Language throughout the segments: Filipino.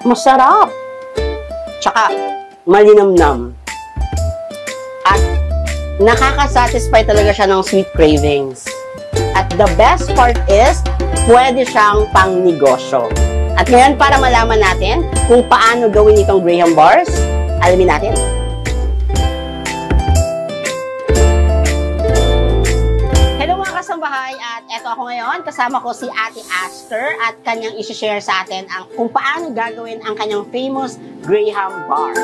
Masarap. Tsaka, malinamnam. At nakaka-satisfy talaga siya ng sweet cravings. At the best part is, pwede siyang pang-negosyo. At ngayon, para malaman natin kung paano gawin itong Graham bars, alamin natin. Hello mga kasambahay, at eto ako ngayon. Kasama ko si Ate Aster at kanyang isi-share sa atin kung paano gagawin ang kanyang famous Graham bar.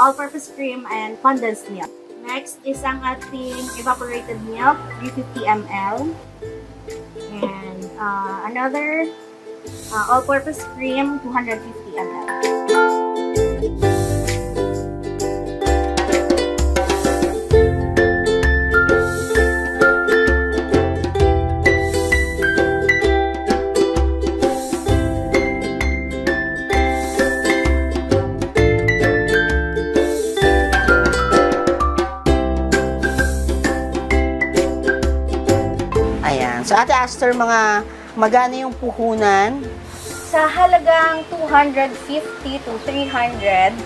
All-purpose cream and condensed milk. Next is ang ating evaporated milk, 350 ml. And another all-purpose cream, 250 ml. So, Ate Aster, magano yung puhunan? Sa halagang 250 to 300,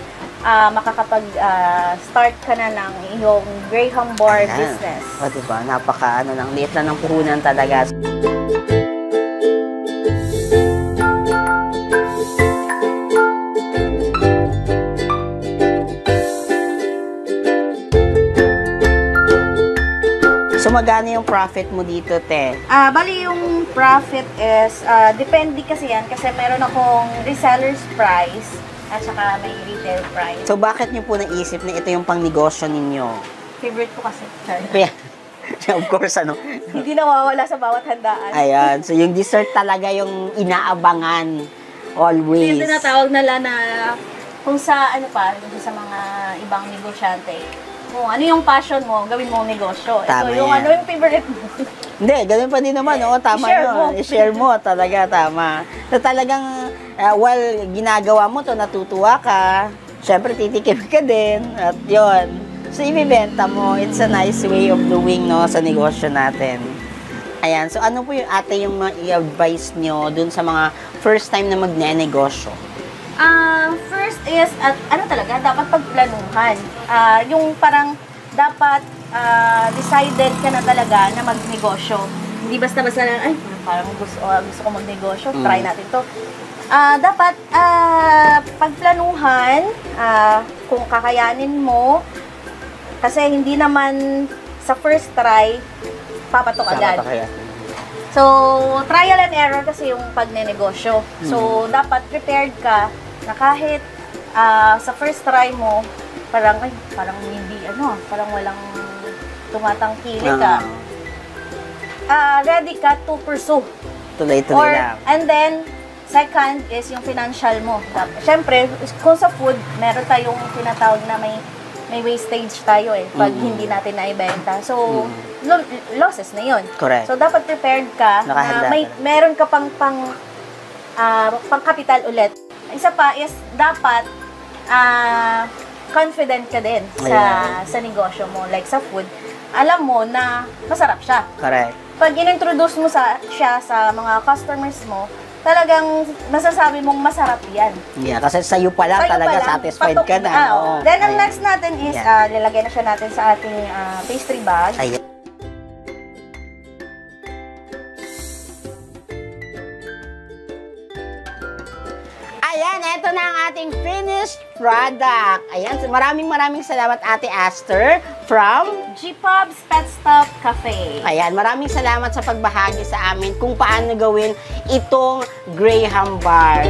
makakapag-start ka na ng iyong Graham bar business. O, diba? Liit na ng puhunan talaga. So, magkano yung profit mo dito, te? Bali yung profit is, depende kasi yan, kasi meron akong reseller's price at saka may retail price. So, bakit nyo po naisip na ito yung pang-negosyo ninyo? Favorite ko kasi. Of course, ano? Hindi nawawala sa bawat handaan. Ayan. So, yung dessert talaga yung inaabangan always. Yung tinatawag nila na kung sa, sa mga ibang negosyante, kung ano yung passion mo, gawin mo ang negosyo. Tama ito yung yan. ano yung favorite mo. Hindi, ganun pa din naman. Oo, tama yun. I-share mo. Talaga, tama. So, talagang, while ginagawa mo to, natutuwa ka, syempre, titikim ka din. At yun. So, ibibenta mo. It's a nice way of doing, no, sa negosyo natin. Ayan. So, ano po yung ate yung i-advise nyo dun sa mga first time na magne-negosyo? First is, dapat pagplanuhan. Yung parang, dapat decided ka na talaga na magnegosyo. Hindi basta-basta lang, ay, parang gusto ko magnegosyo, try natin to. Dapat, pagplanuhan, kung kakayanin mo, kasi hindi naman sa first try, papatok agad. So, trial and error kasi yung pagnenegosyo. So, dapat prepared ka na kahit sa first try mo, parang hindi, parang walang tumatangkili ka. Ready ka to pursue. Tuloy-tuloy lang. And then, second is yung financial mo. Siyempre, kung sa food, meron tayong tinatawag na may wastage tayo pag hindi natin naibenta. So, losses na yun. Correct. So, dapat prepared ka na meron ka pang kapital ulit. Isa pa is, dapat confident ka din sa negosyo mo. Like sa food, alam mo na masarap siya. Correct. Pag in-introduce mo siya sa mga customers mo, talagang masasabi mong masarap yan. Yeah, kasi sa'yo pa lang talaga satisfied ka na. Then, ang next natin is, lalagay na siya natin sa ating pastry bag. Ayan. Ayan, eto na ang ating finished product. Ayan, so maraming salamat Ate Aster from G-Pub's Pet Stop Cafe. Ayan, maraming salamat sa pagbahagi sa amin kung paano gawin itong Graham bar.